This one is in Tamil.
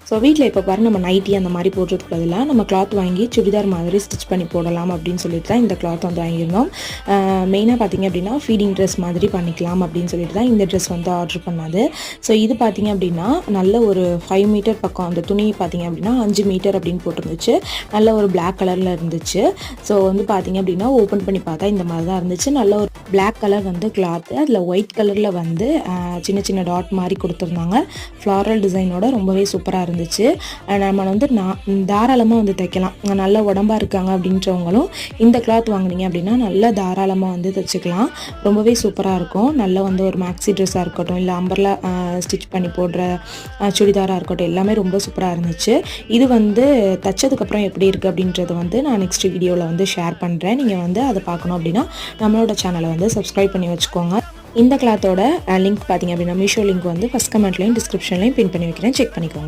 ஸோ வீட்டில் இப்போ பாருங்க நம்ம நைட்டி அந்த மாதிரி போடுறதுக்கு பதிலாக நம்ம கிளாத் வாங்கி சுடிதார் மாதிரி ஸ்டிச் பண்ணி போடலாம் அப்படின்னு சொல்லிட்டு தான் இந்த கிளாத் வந்து வாங்கியிருந்தோம். மெயினாக பார்த்திங்க அப்படின்னா ஃபீடிங் ட்ரெஸ் மாதிரி பண்ணிக்கலாம் அப்படின்னு சொல்லிட்டு தான் இந்த ட்ரெஸ் வந்து ஆர்டர் பண்ணது. ஸோ இது பார்த்திங்க அப்படின்னா நல்ல ஒரு 5 மீட்டர் பக்கம், அந்த துணி பார்த்திங்க அப்படின்னா 5 மீட்டர் அப்படின்னு போட்டிருந்துச்சு. நல்ல ஒரு பிளாக் கலரில் இருந்துச்சு. ஸோ வந்து பார்த்திங்க அப்படின்னா ஓப்பன் பண்ணி பார்த்தா இந்த மாதிரி தான் இருந்துச்சு. நல்ல ஒரு பிளாக் கலர் வந்து கிளாத்து, அதில் ஒயிட் கலரில் வந்து சின்ன சின்ன டாட் மாதிரி கொடுத்துருந்தாங்க. ஃப்ளாரல் டிசைனோட ரொம்பவே சூப்பராக இருந்துச்சு. நம்ம வந்து தாராளமாக வந்து தைக்கலாம். நல்ல உடம்பாக இருக்காங்க அப்படின்றவங்களும் இந்த கிளாத் வாங்கினீங்க அப்படின்னா நல்லா தாராளமாக வந்து தைச்சிக்கலாம். ரொம்பவே சூப்பராக இருக்கும். நல்ல வந்து ஒரு மேக்ஸி ட்ரெஸ்ஸாக இருக்கட்டும், இல்லை அம்பர்லா ஸ்டிச் பண்ணி போடுற சுடிதாராக இருக்கட்டும், எல்லாமே ரொம்ப சூப்பராக இருந்துச்சு. இது வந்து தைச்சதுக்கப்புறம் எப்படி இருக்குது அப்படின்றத வந்து நான் நெக்ஸ்ட் வீடியோவில் வந்து ஷேர் பண்ணுறேன். நீங்கள் வந்து அதை பார்க்கணும் அப்படின்னா நம்மளோட சேனலை வந்து சப்ஸ்கிரைப் பண்ணி வச்சுக்கோங்க. இந்த கிளாத்தோட லிங்க் பார்த்திங்க அப்படின்னா மீஷோ லிங்க் வந்து ஃபஸ்ட் கமெண்ட்லையும் டிஸ்கிரிப்ஷன்லையும் பின் பண்ணி வைக்கிறேன், செக் பண்ணிக்கோங்க.